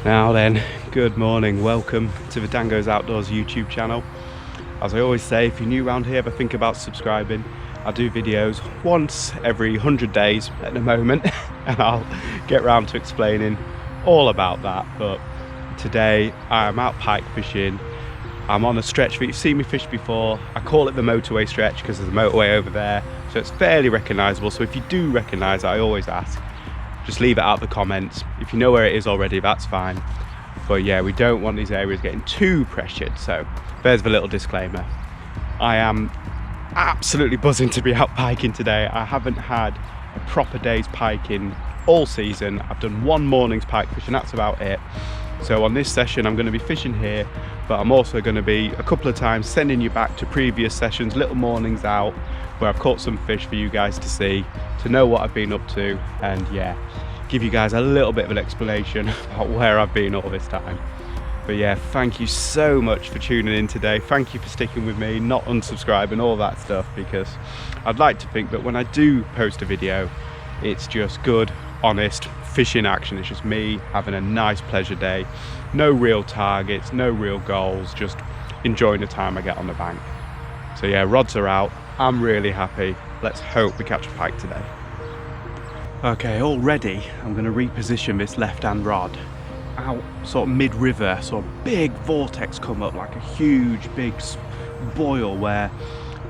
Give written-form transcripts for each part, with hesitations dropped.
Now then, good morning, welcome to the DanGoesOutdoors YouTube channel. As I always say, if you're new around here, but think about subscribing. I do videos once every 100 days at the moment, and I'll get round to explaining all about that. But today I am out pike fishing. I'm on a stretch that you've seen me fish before. I call it the motorway stretch because there's a motorway over there, so it's fairly recognisable. So if you do recognise it, I always ask, just leave it out in the comments. If you know where it is already, that's fine. But yeah, we don't want these areas getting too pressured, so there's the little disclaimer. I am absolutely buzzing to be out piking today. I haven't had a proper day's piking all season. I've done one morning's pike fishing, that's about it. So on this session I'm going to be fishing here, but I'm also going to be a couple of times sending you back to previous sessions, little mornings out where I've caught some fish for you guys to see, to know what I've been up to, and yeah, give you guys a little bit of an explanation about where I've been all this time. But yeah, thank you so much for tuning in today. Thank you for sticking with me, not unsubscribing, all that stuff, because I'd like to think that when I do post a video, it's just good, honest fishing action. It's just me having a nice pleasure day. No real targets, no real goals, just enjoying the time I get on the bank. So yeah, rods are out. I'm really happy. Let's hope we catch a pike today. Okay, already I'm going to reposition this left-hand rod out sort of mid-river, sort of big vortex come up, like a huge big boil where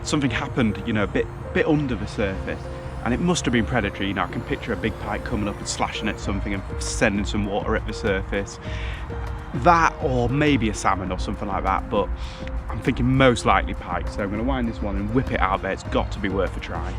something happened, you know, a bit under the surface, and it must have been predatory. You know, I can picture a big pike coming up and slashing at something and sending some water at the surface. That, or maybe a salmon or something like that, but I'm thinking most likely pike, so I'm going to wind this one and whip it out there. It's got to be worth a try.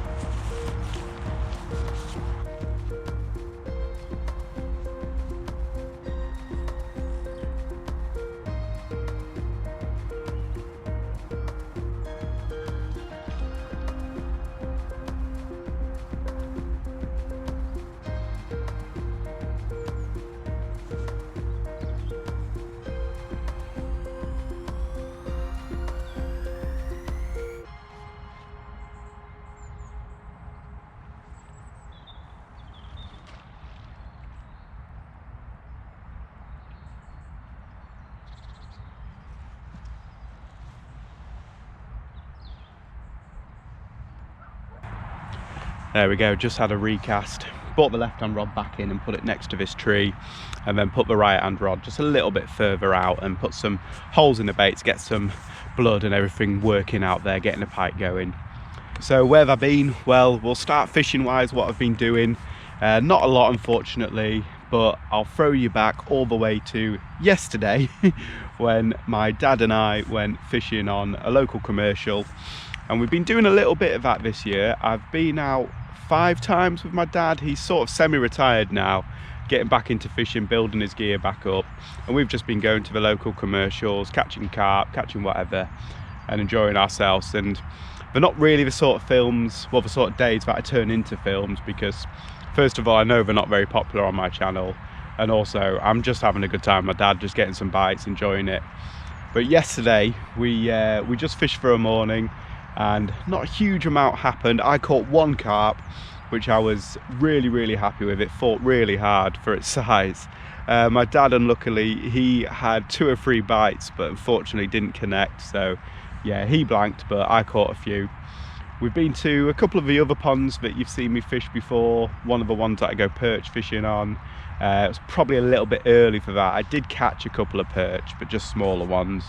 There we go, just had a recast. Brought the left-hand rod back in and put it next to this tree, and then put the right-hand rod just a little bit further out and put some holes in the bait to get some blood and everything working out there, getting the pike going. So where have I been? Well, we'll start fishing-wise, what I've been doing. Not a lot, unfortunately, but I'll throw you back all the way to yesterday when my dad and I went fishing on a local commercial. And we've been doing a little bit of that this year. I've been out 5 times with my dad. He's sort of semi-retired now, getting back into fishing, building his gear back up. And we've just been going to the local commercials, catching carp, catching whatever, and enjoying ourselves. And they're not really the sort of films, well, the sort of days that I turn into films, because first of all, I know they're not very popular on my channel. And also, I'm just having a good time. My dad just getting some bites, enjoying it. But yesterday, we just fished for a morning, and not a huge amount happened. I caught 1 carp, which I was really happy with. It fought really hard for its size. My dad, unluckily, he had 2 or 3 bites, but unfortunately didn't connect. So yeah, he blanked, but I caught a few. We've been to a couple of the other ponds that you've seen me fish before. One of the ones that I go perch fishing on. It was probably a little bit early for that. I did catch a couple of perch, but just smaller ones.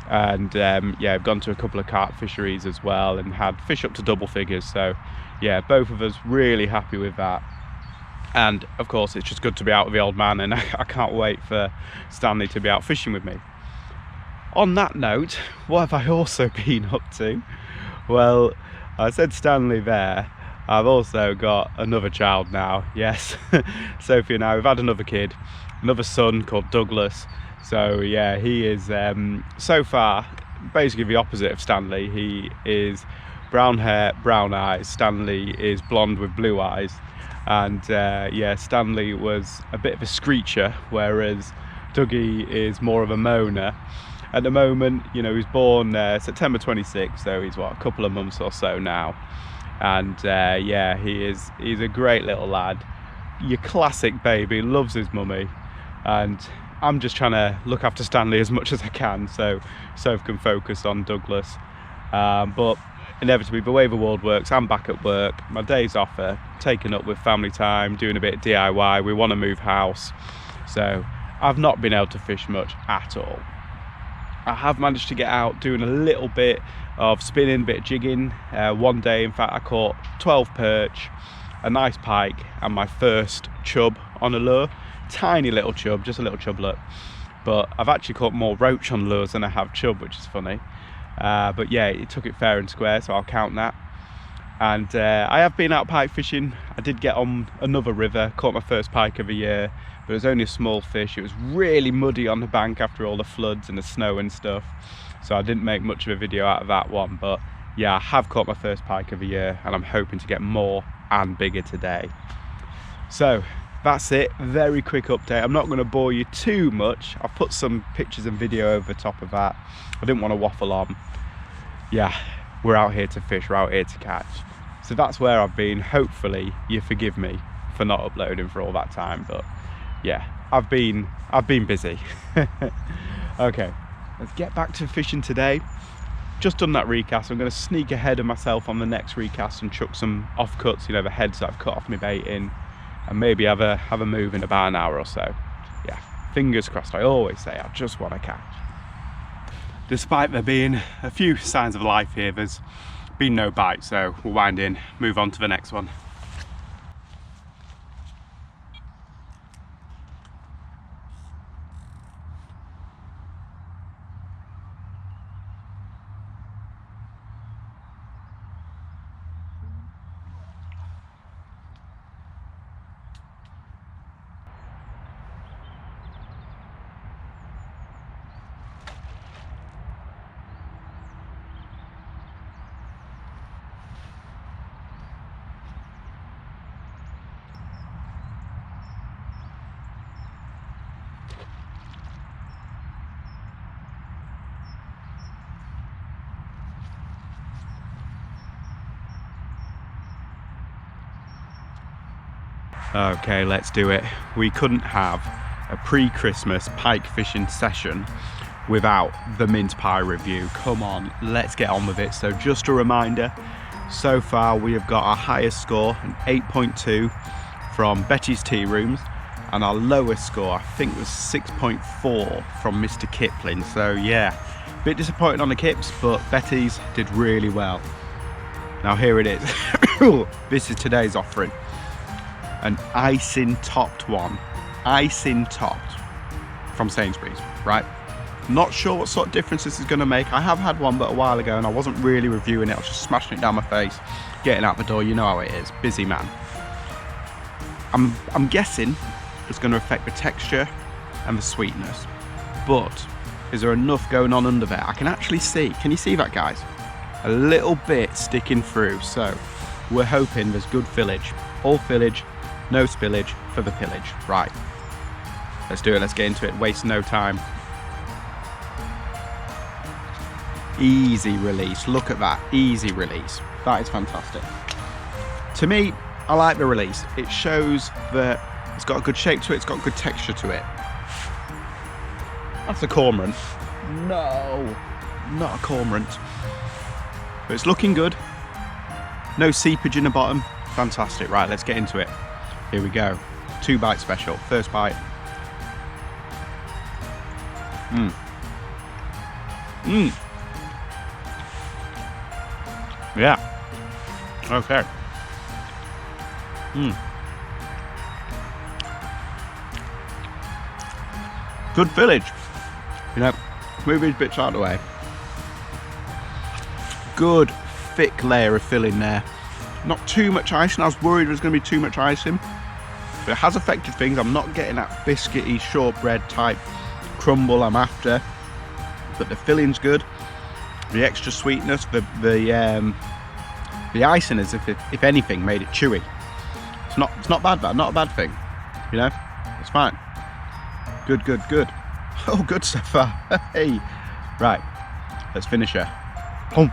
And yeah, I've gone to a couple of carp fisheries as well and had fish up to double figures. So yeah, both of us really happy with that. And of course, it's just good to be out with the old man, and I can't wait for Stanley to be out fishing with me. On that note, what have I also been up to? Well, I said Stanley there. I've also got another child now. Yes, Sophie and I, we've had another kid, another son called Douglas. So yeah, he is so far basically the opposite of Stanley. He is brown hair, brown eyes. Stanley is blonde with blue eyes. And yeah, Stanley was a bit of a screecher, whereas Dougie is more of a moaner. At the moment, you know, he was born September 26th, so he's what, a couple of months or so now. And yeah, he's a great little lad. Your classic baby, loves his mummy. And I'm just trying to look after Stanley as much as I can, so Soph can focus on Douglas. But inevitably, the way the world works, I'm back at work. My days off are taken up with family time, doing a bit of DIY. We want to move house, so I've not been able to fish much at all. I have managed to get out doing a little bit of spinning, a bit of jigging. One day, in fact, I caught 12 perch, a nice pike, and my first chub on a lure. Tiny little chub, just a little chublet. But I've actually caught more roach on lures than I have chub, which is funny. But yeah, it took it fair and square, so I'll count that. And I have been out pike fishing. I did get on another river, caught my first pike of the year, but it was only a small fish. It was really muddy on the bank after all the floods and the snow and stuff, so I didn't make much of a video out of that one. But yeah, I have caught my first pike of the year, and I'm hoping to get more and bigger today. So that's it, very quick update. I'm not going to bore you too much. I've put some pictures and video over the top of that. I didn't want to waffle on. Yeah, we're out here to fish, we're out here to catch. So that's where I've been. Hopefully you forgive me for not uploading for all that time, but yeah, I've been busy. Okay, let's get back to fishing today. Just done that recast. I'm going to sneak ahead of myself on the next recast and chuck some offcuts, you know, the heads that I've cut off my bait in, and maybe have a move in about an hour or so. Yeah, fingers crossed. I always say I just want to catch. Despite there being a few signs of life here, there's been no bite, so we'll wind in, move on to the next one. Okay, let's do it. We couldn't have a pre-Christmas pike fishing session without the mince pie review. Come on, let's get on with it. So just a reminder, so far we have got our highest score, an 8.2 from Betty's Tea Rooms, and our lowest score I think was 6.4 from Mr. Kipling. So yeah, a bit disappointed on the Kips, but Betty's did really well. Now here it is. This is today's offering. An icing topped one, icing topped from Sainsburys, right? Not sure what sort of difference this is going to make. I have had one but a while ago and I wasn't really reviewing it. I was just smashing it down my face, getting out the door. You know how it is, busy man. I'm guessing it's going to affect the texture and the sweetness, but is there enough going on under there? I can actually see, can you see that, guys? A little bit sticking through, so we're hoping there's good fillage. All fillage, no spillage for the pillage. Right, let's do it, let's get into it, waste no time. Easy release, look at that, easy release. That is fantastic. To me, I like the release. It shows that it's got a good shape to it, it's got good texture to it. That's a cormorant. No, not a cormorant. But it's looking good. No seepage in the bottom. Fantastic. Right, let's get into it. Here we go. 2 bite special. First bite. Yeah. Okay. Good fillage. You know, move these bits out of the way. Good thick layer of filling there. Not too much icing. I was worried there was going to be too much icing, but it has affected things. I'm not getting that biscuity shortbread type crumble I'm after, but the filling's good. The extra sweetness, the icing, as if anything, made it chewy. It's not bad. That not a bad thing. You know, it's fine. Good. Oh, good so far. Hey, right. Let's finish her. Boom.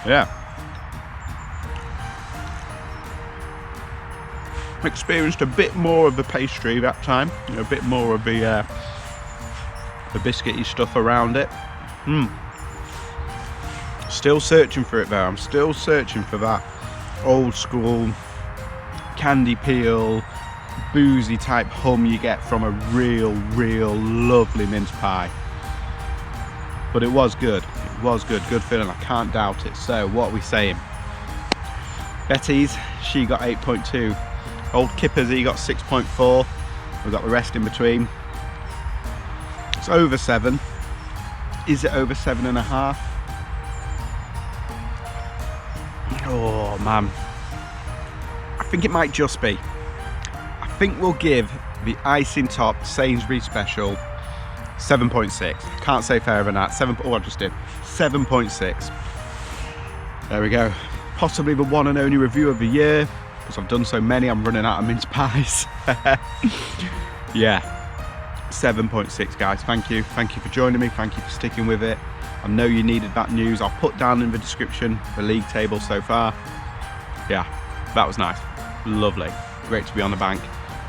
Yeah. Experienced a bit more of the pastry that time, you know, a bit more of the biscuity stuff around it. Still searching for it though. I'm still searching for that old school candy peel, boozy type hum you get from a real lovely mince pie. But it was good. It was good feeling. I can't doubt it. So what are we saying? Betty's, she got 8.2. Old Kipper's, he got 6.4. We've got the rest in between. It's over 7. Is it over 7.5? Oh man, I think it might just be. I think we'll give the icing top Sainsbury's special 7.6. Can't say fairer than that. I just did 7.6. There we go. Possibly the one and only review of the year, because I've done so many, I'm running out of mince pies. Yeah, 7.6 guys. Thank you for joining me. Thank you for sticking with it. I know you needed that news. I'll put down in the description the league table so far. Yeah, that was nice. Lovely. Great to be on the bank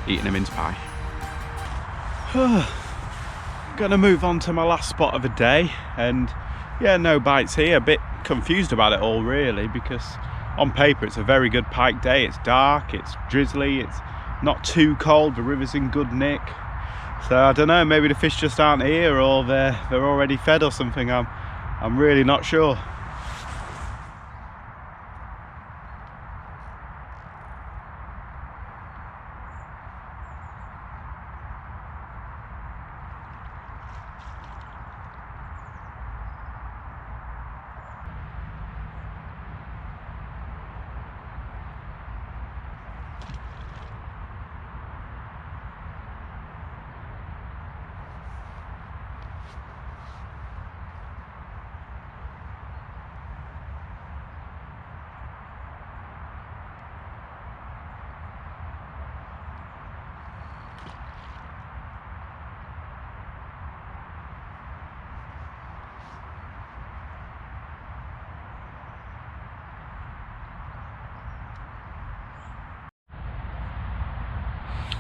eating a mince pie. Gonna move on to my last spot of the day, and yeah, no bites here. A bit confused about it all really, because on paper it's a very good pike day. It's dark, it's drizzly, it's not too cold, the river's in good nick. So I don't know, maybe the fish just aren't here, or they're already fed or something. I'm really not sure.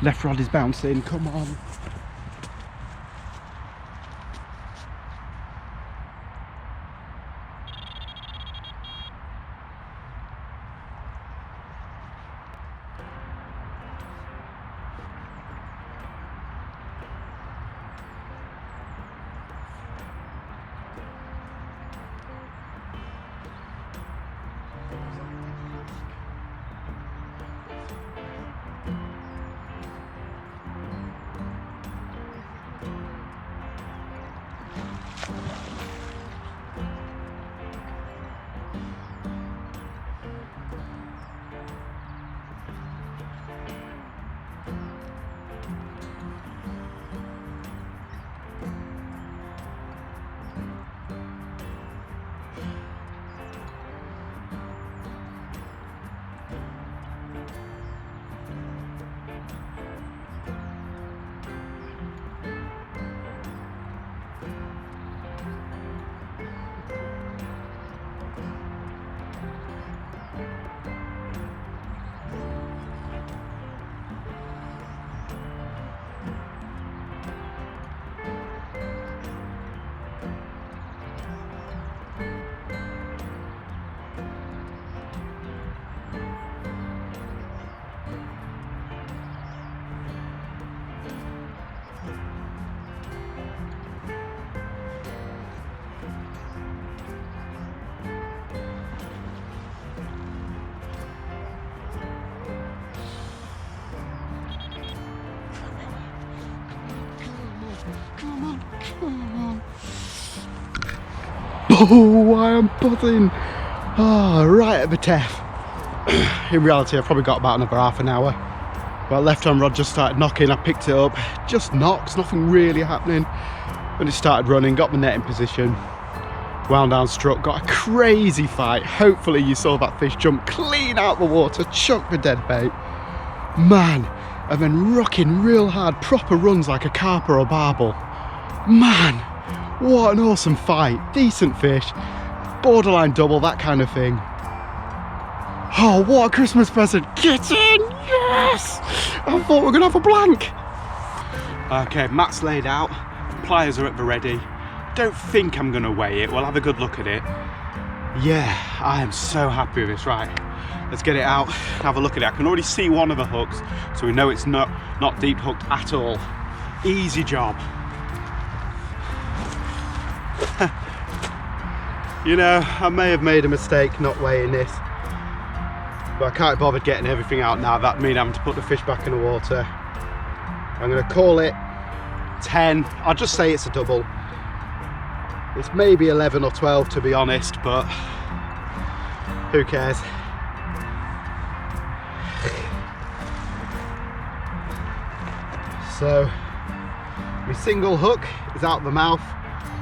Left rod is bouncing, come on. Oh, I am buzzing. Oh, right at the teeth. In reality, I've probably got about another half an hour. But left hand rod just started knocking. I picked it up, just knocks, nothing really happening. When it started running, got the net in position, wound down, struck, got a crazy fight. Hopefully you saw that fish jump clean out the water, chuck the dead bait. Man, and then rocking real hard, proper runs like a carp or a barbel. Man, what an awesome fight. Decent fish, borderline double, that kind of thing. Oh, what a Christmas present. Get in, yes! I thought we were gonna have a blank. Okay, mat's laid out, pliers are at the ready. Don't think I'm gonna weigh it, we'll have a good look at it. Yeah, I am so happy with this. Right, let's get it out, have a look at it. I can already see one of the hooks, so we know it's not deep hooked at all. Easy job. You know, I may have made a mistake not weighing this, but I can't be bothered getting everything out now. That means having to put the fish back in the water. I'm going to call it 10. I'll just say it's a double. It's maybe 11 or 12 to be honest, but who cares? So my single hook is out the mouth.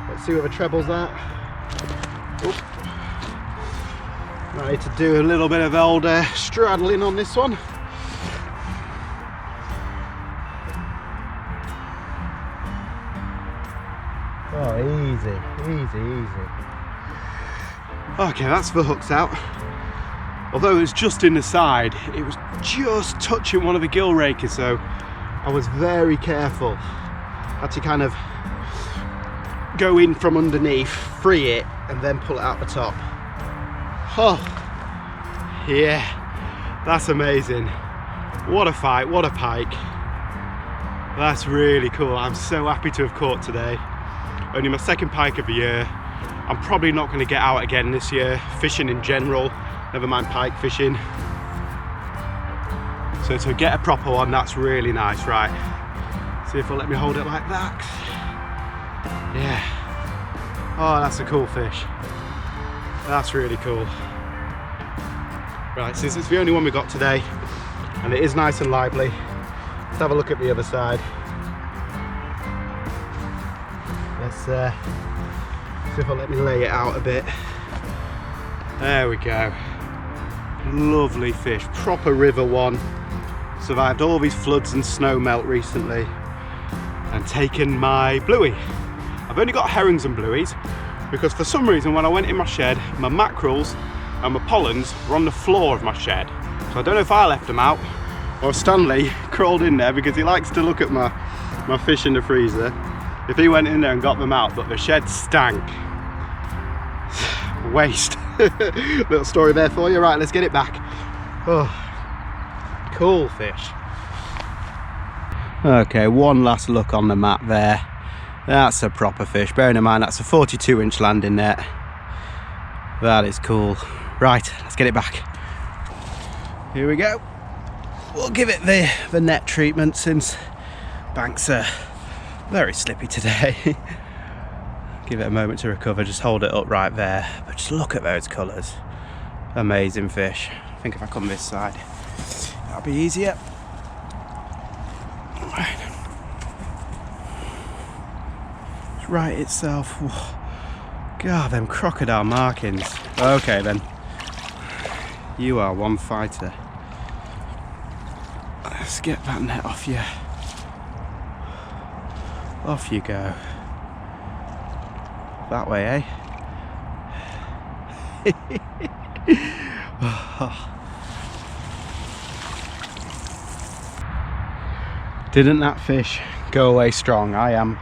Let's see where the treble's at. Oop. I need to do a little bit of old straddling on this one. Oh, easy. Okay, that's the hooks out. Although it was just in the side, it was just touching one of the gill rakers, so I was very careful. Had to kind of go in from underneath, free it, and then pull it out the top. Oh, yeah, that's amazing. What a fight, what a pike. That's really cool. I'm so happy to have caught today. Only my second pike of the year. I'm probably not going to get out again this year, fishing in general, never mind pike fishing. So to get a proper one, that's really nice. Right, see if they'll let me hold it like that. Yeah. Oh, that's a cool fish. That's really cool. Right, since it's the only one we got today, and it is nice and lively, let's have a look at the other side. Let's see if I'll let me lay it out a bit. There we go. Lovely fish, proper river one. Survived all these floods and snow melt recently, and taken my bluey. I've only got herrings and blueies because for some reason when I went in my shed, my mackerels and my pollens were on the floor of my shed. So I don't know if I left them out or Stanley crawled in there, because he likes to look at my fish in the freezer. If he went in there and got them out, but the shed stank. Waste. Little story there for you. Right, let's get it back. Oh, cool fish. Okay, one last look on the map there. That's a proper fish. Bearing in mind that's a 42-inch landing net. That is cool. Right, let's get it back. Here we go. We'll give it the net treatment since banks are very slippy today. Give it a moment to recover, just hold it up right there. But just look at those colours. Amazing fish. I think if I come this side, that'll be easier. Right itself. God, them crocodile markings. Okay then. You are one fighter. Let's get that net off you. Off you go. That way, eh? Didn't that fish go away strong? I am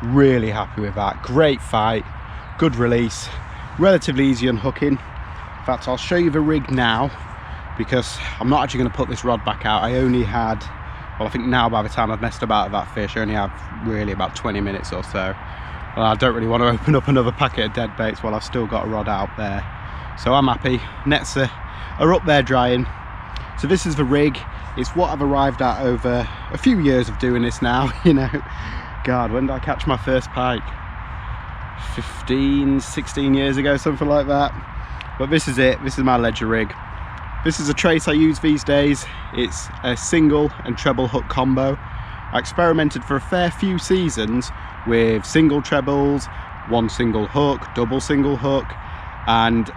really happy with that. Great fight, good release, relatively easy unhooking. In fact, I'll show you the rig now, because I'm not actually going to put this rod back out. I only had, well, I think now by the time I've messed about with that fish, I only have really about 20 minutes or so. Well, I don't really want to open up another packet of dead baits while I've still got a rod out there. So I'm happy. Nets are up there drying. So this is the rig. It's what I've arrived at over a few years of doing this now, you know. God, when did I catch my first pike? 15, 16 years ago, something like that. But this is it. This is my ledger rig. This is a trace I use these days. It's a single and treble hook combo. I experimented for a fair few seasons with single trebles, one single hook, double single hook, and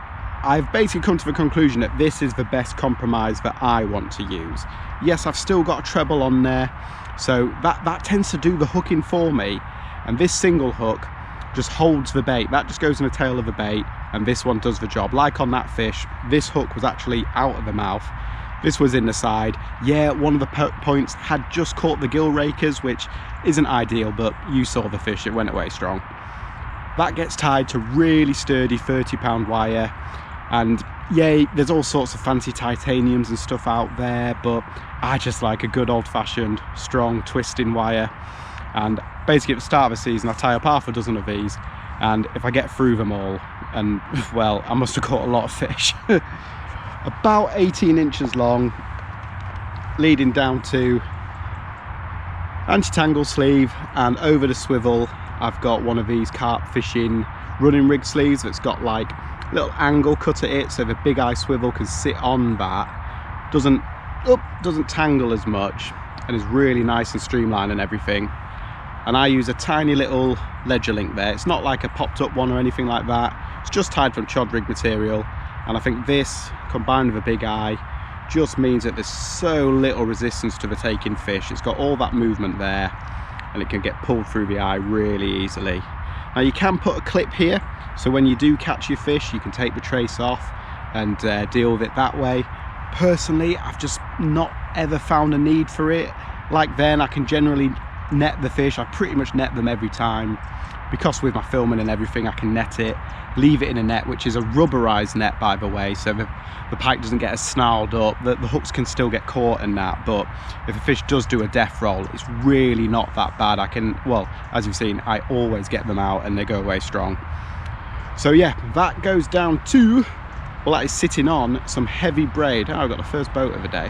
I've basically come to the conclusion that this is the best compromise that I want to use. Yes, I've still got a treble on there, so that tends to do the hooking for me, and this single hook just holds the bait. That just goes in the tail of the bait, and this one does the job. Like on that fish, this hook was actually out of the mouth. This was in the side. Yeah, one of the points had just caught the gill rakers, which isn't ideal, but you saw the fish, it went away strong. That gets tied to really sturdy 30-pound wire, and yeah, there's all sorts of fancy titaniums and stuff out there, but I just like a good old-fashioned strong twisting wire. And basically at the start of the season I tie up half a dozen of these, and if I get through them all, and well, I must have caught a lot of fish. About 18 inches long, leading down to anti-tangle sleeve, and over the swivel I've got one of these carp fishing running rig sleeves that's got like a little angle cut at it, so the big eye swivel can sit on that, doesn't tangle as much, and is really nice and streamlined and everything. And I use a tiny little ledger link there. It's not like a popped up one or anything like that, it's just tied from chod rig material. And I think this combined with a big eye just means that there's so little resistance to the taking fish. It's got all that movement there, and it can get pulled through the eye really easily. Now you can put a clip here, so when you do catch your fish you can take the trace off and deal with it that way. Personally, I've just not ever found a need for it. Like then I can generally net the fish. I pretty much net them every time, because with my filming and everything I can net it, leave it in a net, which is a rubberized net by the way, so the pike doesn't get as snarled up. The hooks can still get caught in that, but if a fish does do a death roll, it's really not that bad. I can, well, as you've seen, I always get them out and they go away strong. So yeah, that goes down to, well, that is sitting on some heavy braid. Oh, I've got the first boat of the day.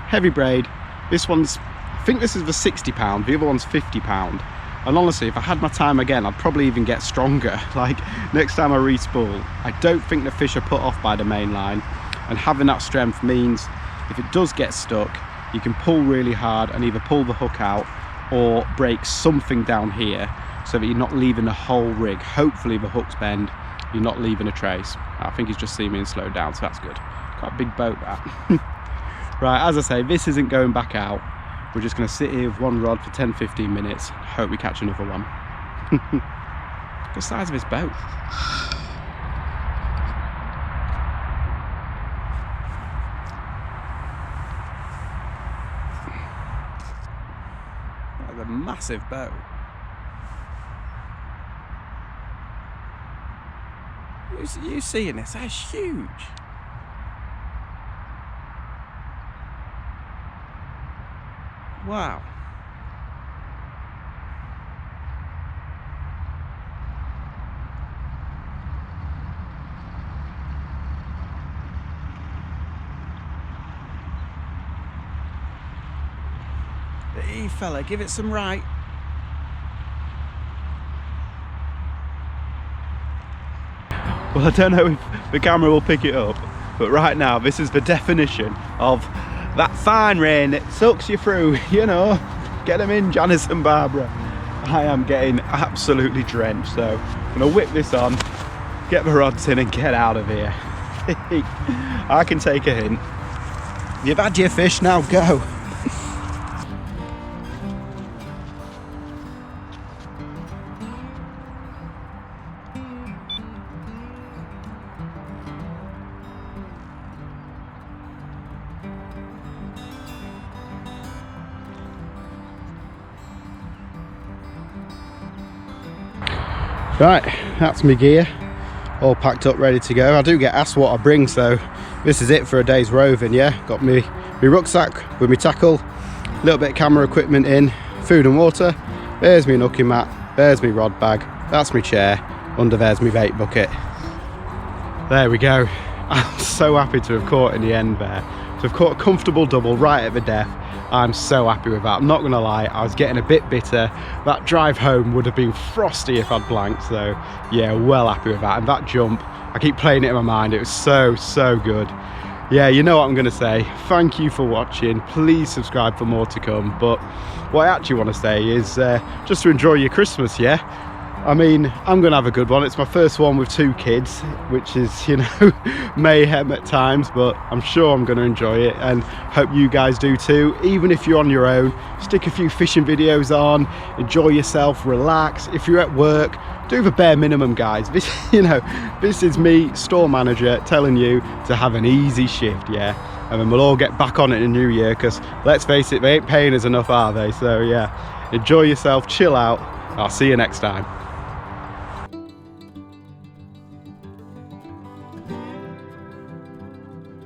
Heavy braid. This one's, I think this is the 60-pound, the other one's 50-pound. And honestly, if I had my time again, I'd probably even get stronger. Like next time I re-spool, I don't think the fish are put off by the main line, and having that strength means if it does get stuck, you can pull really hard and either pull the hook out or break something down here so that you're not leaving the whole rig. Hopefully the hook's bend, you're not leaving a trace. I think he's just seen me and slowed down, so that's good. Quite a big boat that. Right, as I say, this isn't going back out. We're just going to sit here with one rod for 10-15 minutes. Hope we catch another one. Look at the size of this boat. That's a massive boat. You seeing this? That's huge. Wow. Hey fella, give it some right. Well, I don't know if the camera will pick it up, but right now this is the definition of that fine rain that sucks you through, you know. Get them in, Janice and Barbara. I am getting absolutely drenched, so I'm gonna whip this on, get the rods in and get out of here. I can take a hint. You've had your fish, now go. Right, that's my gear, all packed up, ready to go. I do get asked what I bring, so this is it for a day's roving, yeah. Got me rucksack with my tackle, a little bit of camera equipment in, food and water. There's my nookie mat, there's my rod bag, that's my chair, under there's my bait bucket. There we go. I'm so happy to have caught in the end there. To have caught a comfortable double right at the death. I'm so happy with that. I'm not gonna lie, I was getting a bit bitter. That drive home would have been frosty if I'd blanked, so yeah, well happy with that. And that jump, I keep playing it in my mind, it was so good. Yeah, you know what I'm gonna say. Thank you for watching. Please subscribe for more to come. But what I actually want to say is just to enjoy your Christmas, yeah? I mean, I'm gonna have a good one. It's my first one with 2 kids, which is, you know, mayhem at times, but I'm sure I'm gonna enjoy it, and hope you guys do too. Even if you're on your own, stick a few fishing videos on, enjoy yourself, relax. If you're at work, do the bare minimum, guys. This, you know, this is me, store manager, telling you to have an easy shift, yeah? And then we'll all get back on it in the new year, because let's face it, they ain't paying us enough, are they? So yeah, enjoy yourself, chill out. I'll see you next time.